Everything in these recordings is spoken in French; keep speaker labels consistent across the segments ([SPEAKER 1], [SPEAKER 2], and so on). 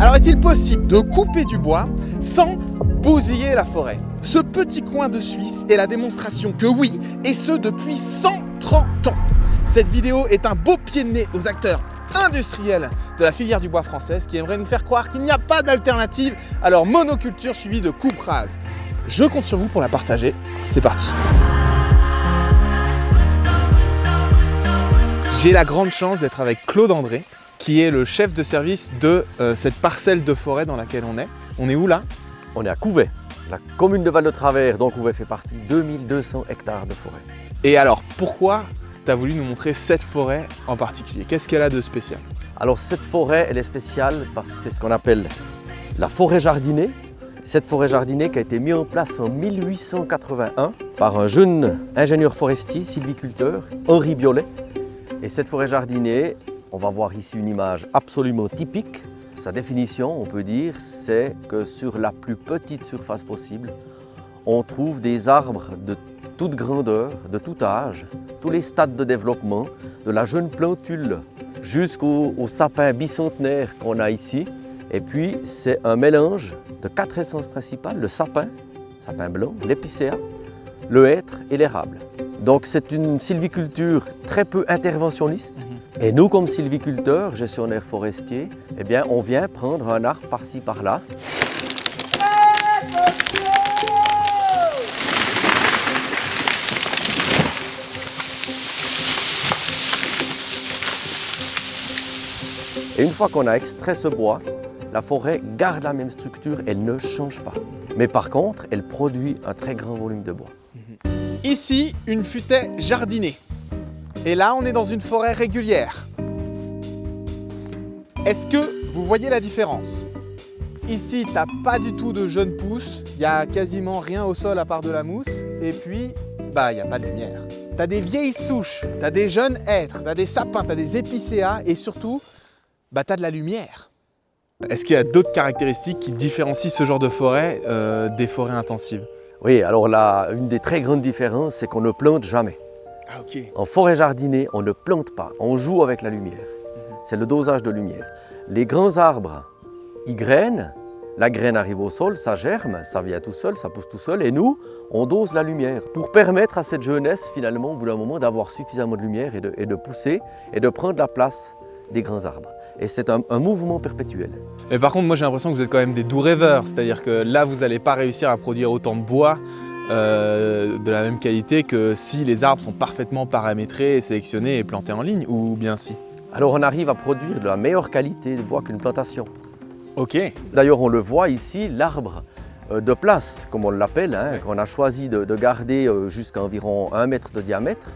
[SPEAKER 1] Alors est-il possible de couper du bois sans bousiller la forêt? Ce petit coin de Suisse est la démonstration que oui, et ce depuis 130 ans. Cette vidéo est un beau pied de nez aux acteurs industriels de la filière du bois française qui aimeraient nous faire croire qu'il n'y a pas d'alternative à leur monoculture suivie de coupe rase. Je compte sur vous pour la partager. C'est parti. J'ai la grande chance d'être avec Claude André, qui est le chef de service de cette parcelle de forêt dans laquelle on est. On est où là?
[SPEAKER 2] On est à Couvet, la commune de Val-de-Travers, dont Couvet fait partie, 2200 hectares de forêt.
[SPEAKER 1] Et alors, pourquoi tu as voulu nous montrer cette forêt en particulier? Qu'est-ce qu'elle a de spécial?
[SPEAKER 2] Alors cette forêt, elle est spéciale parce que c'est ce qu'on appelle la forêt jardinée. Cette forêt jardinée qui a été mise en place en 1881 par un jeune ingénieur forestier, sylviculteur, Henri Biolay. Et cette forêt jardinée, on va voir ici une image absolument typique. Sa définition, on peut dire, c'est que sur la plus petite surface possible, on trouve des arbres de toute grandeur, de tout âge, tous les stades de développement, de la jeune plantule jusqu'au sapin bicentenaire qu'on a ici. Et puis, c'est un mélange de 4 essences principales, le sapin blanc, l'épicéa, le hêtre et l'érable. Donc c'est une sylviculture très peu interventionniste. Et nous, comme sylviculteurs, gestionnaires forestiers, eh bien, on vient prendre un arbre par-ci, par-là. Et une fois qu'on a extrait ce bois, la forêt garde la même structure, elle ne change pas. Mais par contre, elle produit un très grand volume de bois.
[SPEAKER 1] Ici, une futaie jardinée. Et là, on est dans une forêt régulière. Est-ce que vous voyez la différence? Ici, t'as pas du tout de jeunes pousses, il n'y a quasiment rien au sol à part de la mousse, et puis, il n'y a pas de lumière. T'as des vieilles souches, t'as des jeunes hêtres, t'as des sapins, t'as des épicéas, et surtout, t'as de la lumière. Est-ce qu'il y a d'autres caractéristiques qui différencient ce genre de forêt des forêts intensives?
[SPEAKER 2] Oui, alors là, une des très grandes différences, c'est qu'on ne plante jamais.
[SPEAKER 1] Ah, ok.
[SPEAKER 2] En forêt jardinée, on ne plante pas, on joue avec la lumière. C'est le dosage de lumière. Les grands arbres, ils grainent, la graine arrive au sol, ça germe, ça vient tout seul, ça pousse tout seul, et nous, on dose la lumière pour permettre à cette jeunesse, finalement, au bout d'un moment, d'avoir suffisamment de lumière et de pousser et de prendre la place des grands arbres. Et c'est un mouvement perpétuel.
[SPEAKER 1] Mais par contre, moi j'ai l'impression que vous êtes quand même des doux rêveurs, c'est-à-dire que là, vous n'allez pas réussir à produire autant de bois de la même qualité que si les arbres sont parfaitement paramétrés, sélectionnés et plantés en ligne, ou bien si?
[SPEAKER 2] Alors on arrive à produire de la meilleure qualité de bois qu'une plantation.
[SPEAKER 1] Ok.
[SPEAKER 2] D'ailleurs on le voit ici, l'arbre de place, comme on l'appelle, qu'on a choisi de garder jusqu'à environ 1 mètre de diamètre.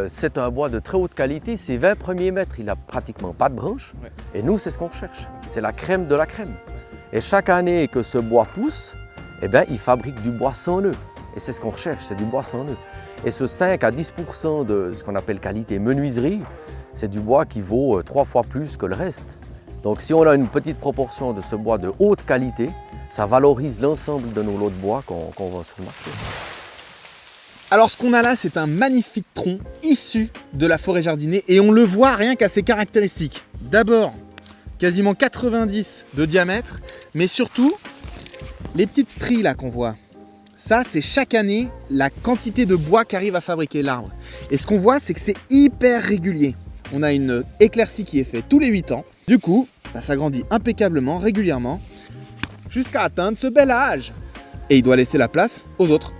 [SPEAKER 2] C'est un bois de très haute qualité, c'est 20 premiers mètres, il n'a pratiquement pas de branches. Et nous c'est ce qu'on recherche, c'est la crème de la crème. Et chaque année que ce bois pousse, eh bien, il fabrique du bois sans nœud. Et c'est ce qu'on recherche, c'est du bois sans nœud. Et ce 5 à 10% de ce qu'on appelle qualité menuiserie, c'est du bois qui vaut 3 fois plus que le reste. Donc si on a une petite proportion de ce bois de haute qualité, ça valorise l'ensemble de nos lots de bois qu'on vend sur le marché.
[SPEAKER 1] Alors ce qu'on a là, c'est un magnifique tronc issu de la forêt jardinée et on le voit rien qu'à ses caractéristiques. D'abord, quasiment 90 de diamètre, mais surtout, les petites stries là qu'on voit. Ça, c'est chaque année la quantité de bois qu'arrive à fabriquer l'arbre. Et ce qu'on voit, c'est que c'est hyper régulier. On a une éclaircie qui est faite tous les 8 ans. Du coup, ça grandit impeccablement, régulièrement, jusqu'à atteindre ce bel âge. Et il doit laisser la place aux autres.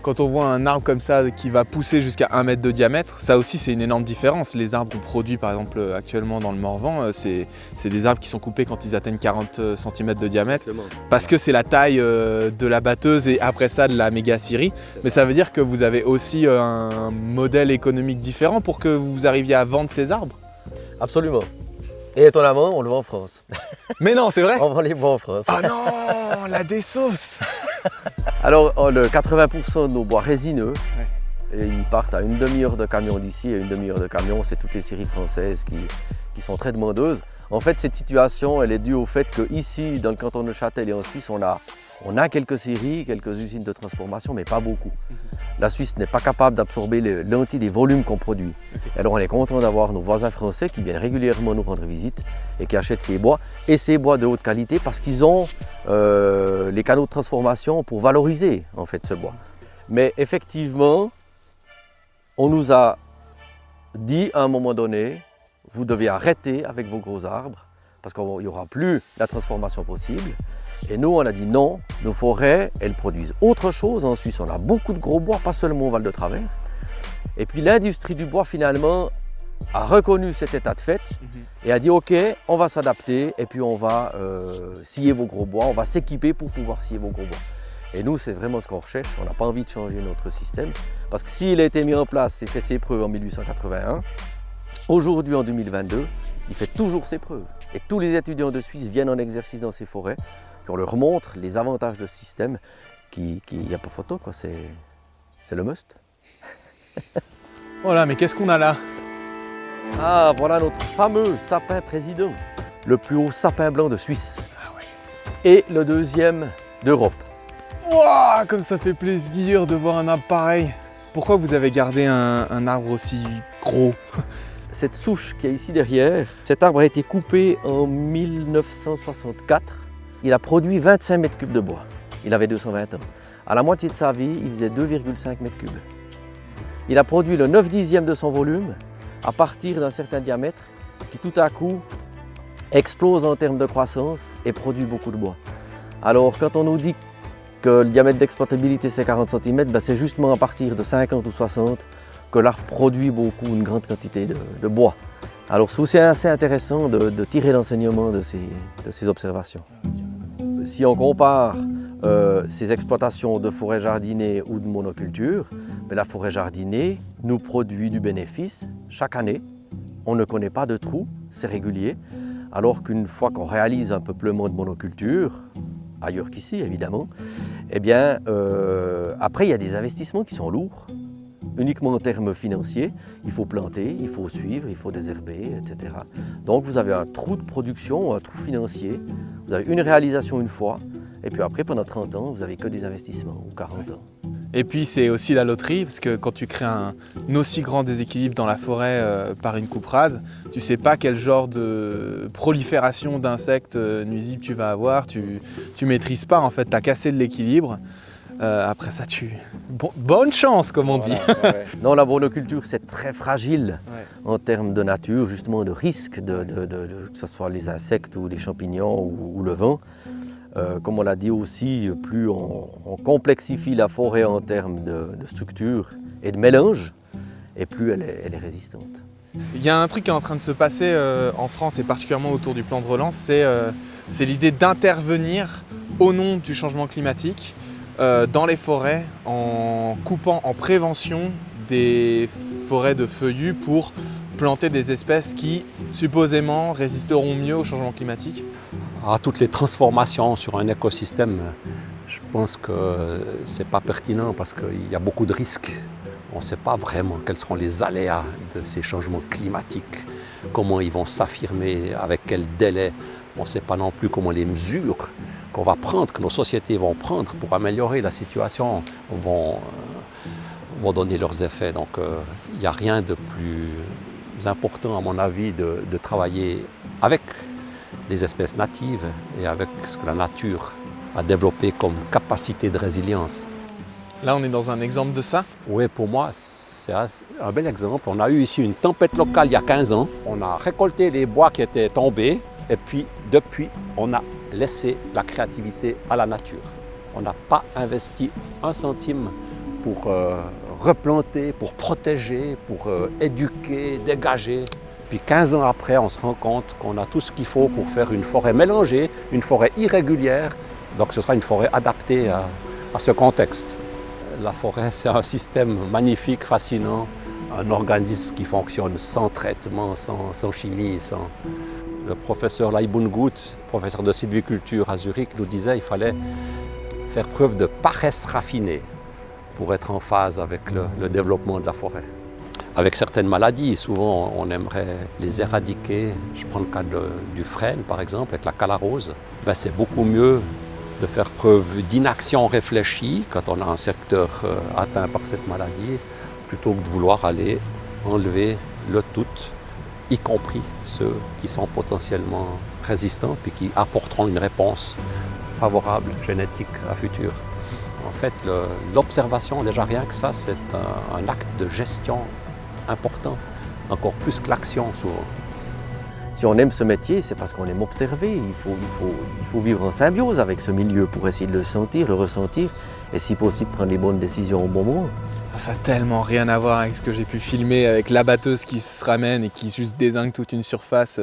[SPEAKER 1] Quand on voit un arbre comme ça qui va pousser jusqu'à 1 mètre de diamètre, ça aussi c'est une énorme différence. Les arbres qu'on produit par exemple actuellement dans le Morvan, c'est des arbres qui sont coupés quand ils atteignent 40 cm de diamètre parce que c'est la taille de la batteuse et après ça de la méga scierie. Mais ça veut dire que vous avez aussi un modèle économique différent pour que vous arriviez à vendre ces arbres?
[SPEAKER 2] Absolument. Et étonnamment, on le vend en France.
[SPEAKER 1] Mais non, c'est vrai?
[SPEAKER 2] On vend les bois en France.
[SPEAKER 1] Oh non, la désauce.
[SPEAKER 2] Alors, le 80% de nos bois résineux, et ils partent à une demi-heure de camion d'ici et une demi-heure de camion, c'est toutes les scieries françaises qui sont très demandeuses. En fait, cette situation, elle est due au fait qu'ici, dans le canton de Neuchâtel et en Suisse, on a quelques scieries, quelques usines de transformation, mais pas beaucoup. La Suisse n'est pas capable d'absorber l'entier des volumes qu'on produit. Et alors on est content d'avoir nos voisins français qui viennent régulièrement nous rendre visite et qui achètent ces bois, et ces bois de haute qualité parce qu'ils ont les canaux de transformation pour valoriser en fait ce bois. Mais effectivement, on nous a dit à un moment donné, vous devez arrêter avec vos gros arbres parce qu'il n'y aura plus la transformation possible. Et nous, on a dit non, nos forêts, elles produisent autre chose. En Suisse, on a beaucoup de gros bois, pas seulement au Val de Travers. Et puis l'industrie du bois, finalement, a reconnu cet état de fait et a dit ok, on va s'adapter et puis on va scier vos gros bois, on va s'équiper pour pouvoir scier vos gros bois. Et nous, c'est vraiment ce qu'on recherche. On n'a pas envie de changer notre système parce que s'il a été mis en place et fait ses preuves en 1881, aujourd'hui, en 2022, il fait toujours ses preuves. Et tous les étudiants de Suisse viennent en exercice dans ces forêts. Puis on leur montre les avantages de ce système qui n'y a pas photo, quoi. C'est le must.
[SPEAKER 1] Voilà, mais qu'est-ce qu'on a là?
[SPEAKER 2] Ah, voilà notre fameux sapin président. Le plus haut sapin blanc de Suisse.
[SPEAKER 1] Ah ouais.
[SPEAKER 2] Et le deuxième d'Europe.
[SPEAKER 1] Wouah, comme ça fait plaisir de voir un arbre pareil. Pourquoi vous avez gardé un arbre aussi gros?
[SPEAKER 2] Cette souche qui est ici derrière, cet arbre a été coupé en 1964. Il a produit 25 mètres cubes de bois. Il avait 220 ans. À la moitié de sa vie, il faisait 2,5 mètres cubes. Il a produit le 9/10 de son volume à partir d'un certain diamètre qui tout à coup explose en termes de croissance et produit beaucoup de bois. Alors quand on nous dit que le diamètre d'exploitabilité c'est 40 cm, c'est justement à partir de 50 ou 60 que l'arbre produit beaucoup, une grande quantité de bois. Alors c'est assez intéressant de tirer l'enseignement de ces observations. Si on compare ces exploitations de forêt jardinée ou de monoculture, la forêt jardinée nous produit du bénéfice chaque année. On ne connaît pas de trous, c'est régulier. Alors qu'une fois qu'on réalise un peuplement de monoculture, ailleurs qu'ici évidemment, eh bien après il y a des investissements qui sont lourds. Uniquement en termes financiers, il faut planter, il faut suivre, il faut désherber, etc. Donc vous avez un trou de production, un trou financier, vous avez une réalisation une fois, et puis après pendant 30 ans, vous n'avez que des investissements, ou 40 ans.
[SPEAKER 1] Et puis c'est aussi la loterie, parce que quand tu crées un aussi grand déséquilibre dans la forêt par une coupe rase, tu ne sais pas quel genre de prolifération d'insectes nuisibles tu vas avoir, tu maîtrises pas en fait, tu as cassé l'équilibre. Après ça, bonne chance, comme on dit.
[SPEAKER 2] Ouais. Non, la monoculture, c'est très fragile en termes de nature, justement de risque, que ce soit les insectes ou les champignons ou le vent. Comme on l'a dit aussi, plus on complexifie la forêt en termes de structure et de mélange, et plus elle est résistante.
[SPEAKER 1] Il y a un truc qui est en train de se passer en France, et particulièrement autour du plan de relance, c'est l'idée d'intervenir au nom du changement climatique dans les forêts en coupant en prévention des forêts de feuillus pour planter des espèces qui supposément résisteront mieux au changement climatique.
[SPEAKER 3] À toutes les transformations sur un écosystème, je pense que c'est pas pertinent parce qu'il y a beaucoup de risques. On ne sait pas vraiment quels seront les aléas de ces changements climatiques, comment ils vont s'affirmer, avec quel délai. On ne sait pas non plus comment les mesures qu'on va prendre, que nos sociétés vont prendre pour améliorer la situation vont donner leurs effets. Donc il n'y a rien de plus important à mon avis de travailler avec les espèces natives et avec ce que la nature a développé comme capacité de résilience.
[SPEAKER 1] Là on est dans un exemple de ça?
[SPEAKER 3] Oui, pour moi c'est un bel exemple. On a eu ici une tempête locale il y a 15 ans. On a récolté les bois qui étaient tombés et puis depuis on a laissé la créativité à la nature. On n'a pas investi un centime pour replanter, pour protéger, pour éduquer, dégager. Puis 15 ans après, on se rend compte qu'on a tout ce qu'il faut pour faire une forêt mélangée, une forêt irrégulière. Donc ce sera une forêt adaptée à ce contexte. La forêt, c'est un système magnifique, fascinant, un organisme qui fonctionne sans traitement, sans chimie, sans... Le professeur Leibungut, professeur de sylviculture à Zurich, nous disait qu'il fallait faire preuve de paresse raffinée pour être en phase avec le développement de la forêt. avec certaines maladies. Souvent, on aimerait les éradiquer. Je prends le cas du frêne, par exemple, avec la calarose. Ben, c'est beaucoup mieux de faire preuve d'inaction réfléchie quand on a un secteur atteint par cette maladie, plutôt que de vouloir aller enlever le tout, y compris ceux qui sont potentiellement résistants et qui apporteront une réponse favorable génétique à futur. En fait, l'observation, déjà rien que ça, c'est un acte de gestion important, encore plus que l'action souvent.
[SPEAKER 2] Si on aime ce métier, c'est parce qu'on aime observer. Il faut vivre en symbiose avec ce milieu pour essayer de le sentir, le ressentir, et si possible prendre les bonnes décisions au bon moment.
[SPEAKER 1] Ça n'a tellement rien à voir avec ce que j'ai pu filmer, avec la batteuse qui se ramène et qui juste dézingue toute une surface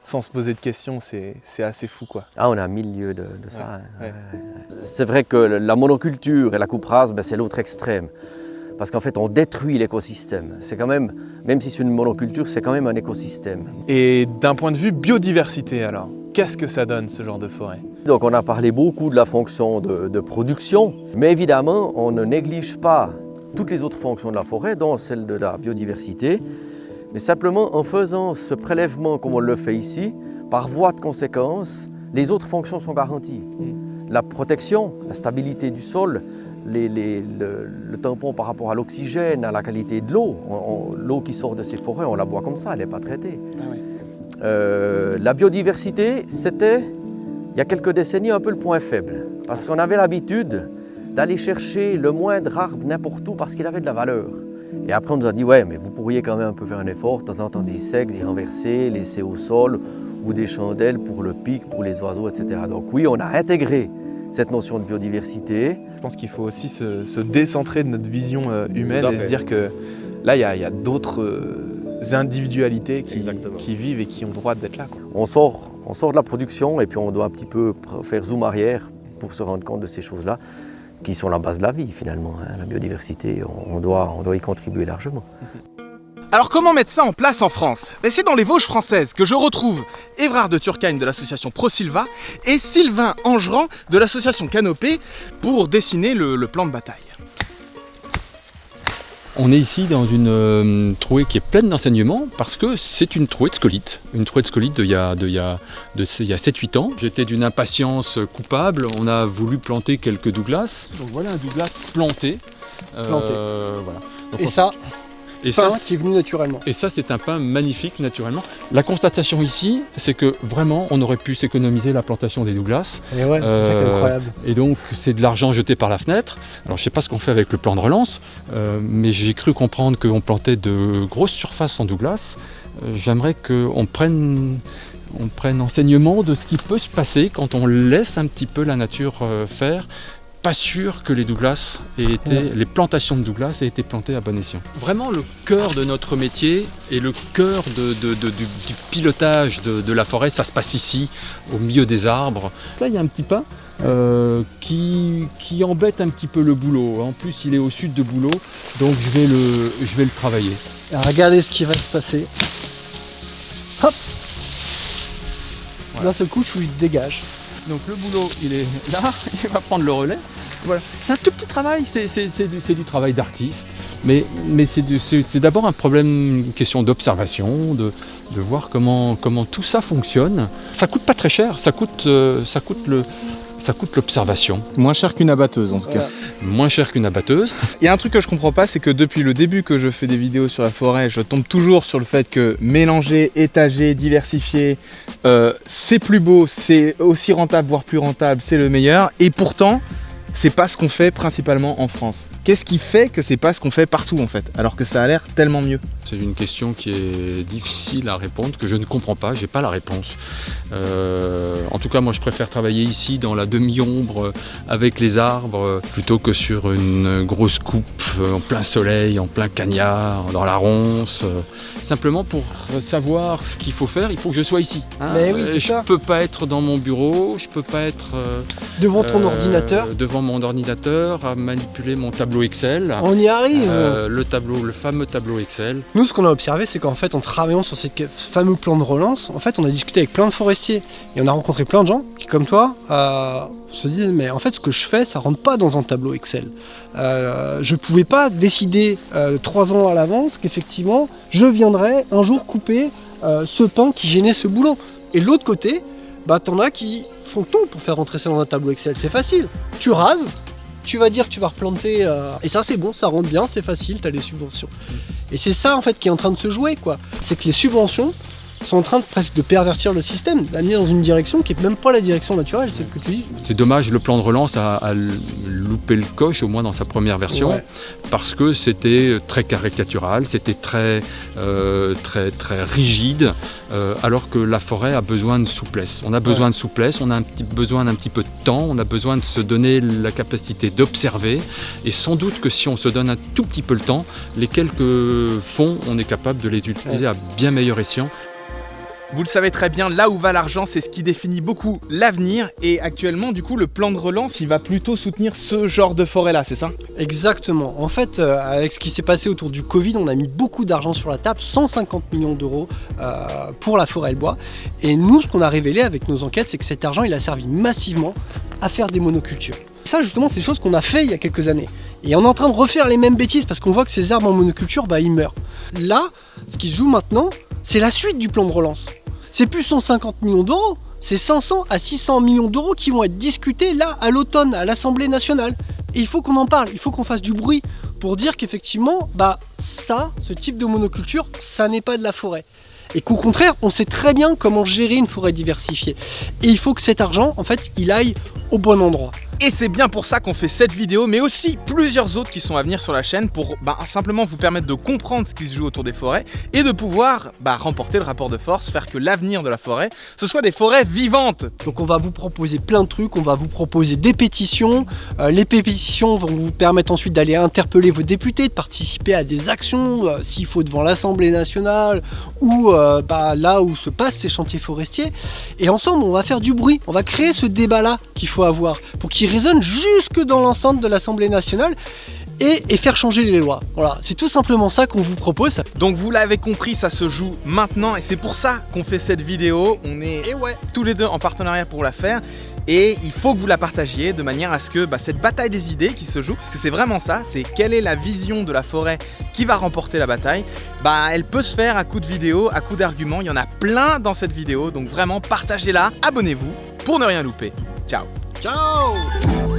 [SPEAKER 1] sans se poser de questions. C'est assez fou, quoi.
[SPEAKER 2] Ah, on a 1000 lieues de ça.
[SPEAKER 1] Ouais,
[SPEAKER 2] Hein.
[SPEAKER 1] ouais.
[SPEAKER 2] C'est vrai que la monoculture et la coupe rase, ben, c'est l'autre extrême. Parce qu'en fait, on détruit l'écosystème. C'est quand même si c'est une monoculture, c'est quand même un écosystème.
[SPEAKER 1] Et d'un point de vue biodiversité, alors, qu'est-ce que ça donne, ce genre de forêt?
[SPEAKER 2] Donc on a parlé beaucoup de la fonction de production, mais évidemment, on ne néglige pas toutes les autres fonctions de la forêt, dont celle de la biodiversité, mais simplement en faisant ce prélèvement comme on le fait ici, par voie de conséquence, les autres fonctions sont garanties. La protection, la stabilité du sol, le tampon par rapport à l'oxygène, à la qualité de l'eau. L'eau qui sort de ces forêts, on la boit comme ça, elle n'est pas traitée.
[SPEAKER 1] Ah oui.
[SPEAKER 2] La biodiversité, c'était, il y a quelques décennies, un peu le point faible. Parce qu'on avait l'habitude d'aller chercher le moindre arbre n'importe où parce qu'il avait de la valeur. Et après, on nous a dit, ouais, mais vous pourriez quand même un peu faire un effort, de temps en temps des secs, des renversés, laisser au sol, ou des chandelles pour le pic, pour les oiseaux, etc. Donc oui, on a intégré cette notion de biodiversité.
[SPEAKER 1] Je pense qu'il faut aussi se décentrer de notre vision humaine
[SPEAKER 2] Tout à
[SPEAKER 1] et se
[SPEAKER 2] fait.
[SPEAKER 1] dire que là, il y a d'autres individualités
[SPEAKER 2] Exactement.
[SPEAKER 1] qui vivent et qui ont le droit d'être là, quoi.
[SPEAKER 2] On sort de la production et puis on doit un petit peu faire zoom arrière pour se rendre compte de ces choses-là qui sont la base de la vie finalement. Hein. La biodiversité, on doit y contribuer largement.
[SPEAKER 1] Alors comment mettre ça en place en France? C'est dans les Vosges françaises que je retrouve Évrard de Turckheim de l'association ProSilva et Sylvain Angerand de l'association Canopée pour dessiner le plan de bataille.
[SPEAKER 4] On est ici dans une trouée qui est pleine d'enseignements parce que c'est une trouée de scolytes. Une trouée de scolytes d'il y a 7-8 ans. J'étais d'une impatience coupable, on a voulu planter quelques douglas. Donc voilà un douglas planté. Voilà. Donc
[SPEAKER 5] Et ça, qui est venu naturellement.
[SPEAKER 4] Et ça, c'est un pain magnifique naturellement. La constatation ici, c'est que vraiment, on aurait pu s'économiser la plantation des douglas.
[SPEAKER 5] Et ouais, c'est ça qui est incroyable.
[SPEAKER 4] Et donc, c'est de l'argent jeté par la fenêtre. Alors, je ne sais pas ce qu'on fait avec le plan de relance, mais j'ai cru comprendre qu'on plantait de grosses surfaces en douglas. J'aimerais qu'on prenne enseignement de ce qui peut se passer quand on laisse un petit peu la nature faire. Pas sûr que les Douglas les plantations de Douglas aient été plantées à bon escient. Vraiment le cœur de notre métier et le cœur du pilotage de la forêt, ça se passe ici, au milieu des arbres. Là, il y a un petit pin qui embête un petit peu le bouleau. En plus, il est au sud de Bouleau, donc je vais le travailler.
[SPEAKER 5] Alors, regardez ce qui va se passer. Hop,
[SPEAKER 4] Voilà.
[SPEAKER 5] d'un seul coup, je lui dégage.
[SPEAKER 4] Donc le boulot, il est là, il va prendre le relais. Voilà. C'est un tout petit travail, c'est du travail d'artiste, mais c'est d'abord un problème, une question d'observation, de voir comment tout ça fonctionne. Ça coûte pas très cher, ça coûte l'observation.
[SPEAKER 1] Moins cher qu'une abatteuse en tout cas.
[SPEAKER 4] Moins cher qu'une abatteuse.
[SPEAKER 1] Il y a un truc que je comprends pas, c'est que depuis le début que je fais des vidéos sur la forêt, je tombe toujours sur le fait que mélanger, étager, diversifier, c'est plus beau, c'est aussi rentable, voire plus rentable, c'est le meilleur. Et pourtant, c'est pas ce qu'on fait principalement en France. Qu'est-ce qui fait que c'est pas ce qu'on fait partout en fait, alors que ça a l'air tellement mieux?
[SPEAKER 4] C'est une question qui est difficile à répondre, que je ne comprends pas, j'ai pas la réponse. En tout cas, moi je préfère travailler ici dans la demi-ombre avec les arbres plutôt que sur une grosse coupe en plein soleil, en plein cagnard, dans la ronce. Simplement pour savoir ce qu'il faut faire, il faut que je sois ici. Hein.
[SPEAKER 5] Mais oui, c'est
[SPEAKER 4] je
[SPEAKER 5] ça.
[SPEAKER 4] peux pas être dans mon bureau, je peux pas être
[SPEAKER 5] Devant ton ordinateur.
[SPEAKER 4] devant mon ordinateur, à manipuler mon tableur tableau Excel.
[SPEAKER 5] On y arrive.
[SPEAKER 4] Le fameux tableau Excel.
[SPEAKER 5] Nous, ce qu'on a observé, c'est qu'en fait, en travaillant sur ces fameux plans de relance, en fait, on a discuté avec plein de forestiers et on a rencontré plein de gens qui, comme toi, se disent mais en fait, ce que je fais, ça rentre pas dans un tableau Excel. Je pouvais pas décider 3 ans à l'avance qu'effectivement, je viendrais un jour couper ce pin qui gênait ce boulot. Et de l'autre côté, bah, t'en as qui font tout pour faire rentrer ça dans un tableau Excel. C'est facile. Tu rases. Tu vas dire que tu vas replanter et ça c'est bon, ça rentre bien, c'est facile, tu as les subventions. Et c'est ça en fait qui est en train de se jouer quoi. C'est que les subventions sont en train presque de pervertir le système, d'amener dans une direction qui n'est même pas la direction naturelle, c'est ce que tu dis.
[SPEAKER 4] C'est dommage, le plan de relance a loupé le coche, au moins dans sa première version, parce que c'était très caricatural, c'était très rigide, alors que la forêt a besoin de souplesse. On a besoin de souplesse, on a besoin d'un petit peu de temps, on a besoin de se donner la capacité d'observer, et sans doute que si on se donne un tout petit peu le temps, les quelques fonds, on est capable de les utiliser à bien meilleur escient.
[SPEAKER 1] Vous le savez très bien, là où va l'argent, c'est ce qui définit beaucoup l'avenir. Et actuellement, du coup, le plan de relance, il va plutôt soutenir ce genre de forêt-là, c'est ça?
[SPEAKER 5] Exactement. En fait, avec ce qui s'est passé autour du Covid, on a mis beaucoup d'argent sur la table, 150 millions d'euros pour la forêt et le bois. Et nous, ce qu'on a révélé avec nos enquêtes, c'est que cet argent, il a servi massivement à faire des monocultures. Ça, justement, c'est des choses qu'on a fait il y a quelques années. Et on est en train de refaire les mêmes bêtises parce qu'on voit que ces arbres en monoculture, bah, ils meurent. Là, ce qui se joue maintenant, c'est la suite du plan de relance. C'est plus 150 millions d'euros, c'est 500 à 600 millions d'euros qui vont être discutés là à l'automne à l'Assemblée nationale. Et il faut qu'on en parle, il faut qu'on fasse du bruit pour dire qu'effectivement, bah ça, ce type de monoculture, ça n'est pas de la forêt. Et qu'au contraire, on sait très bien comment gérer une forêt diversifiée. Et il faut que cet argent, en fait, il aille au bon endroit.
[SPEAKER 1] Et c'est bien pour ça qu'on fait cette vidéo, mais aussi plusieurs autres qui sont à venir sur la chaîne pour simplement vous permettre de comprendre ce qui se joue autour des forêts et de pouvoir remporter le rapport de force, faire que l'avenir de la forêt, ce soit des forêts vivantes.
[SPEAKER 5] Donc on va vous proposer plein de trucs, on va vous proposer des pétitions. Les pétitions vont vous permettre ensuite d'aller interpeller vos députés, de participer à des actions, s'il faut devant l'Assemblée nationale ou là où se passent ces chantiers forestiers. Et ensemble, on va faire du bruit, on va créer ce débat-là qu'il faut avoir pour qu'il résonne jusque dans l'enceinte de l'Assemblée nationale et faire changer les lois. Voilà, c'est tout simplement ça qu'on vous propose.
[SPEAKER 1] Donc vous l'avez compris, ça se joue maintenant et c'est pour ça qu'on fait cette vidéo. On est tous les deux en partenariat pour la faire. Et il faut que vous la partagiez de manière à ce que cette bataille des idées qui se joue, parce que c'est vraiment ça, c'est quelle est la vision de la forêt qui va remporter la bataille, elle peut se faire à coup de vidéos, à coup d'arguments, il y en a plein dans cette vidéo, donc vraiment partagez-la, abonnez-vous pour ne rien louper. Ciao.
[SPEAKER 5] Ciao.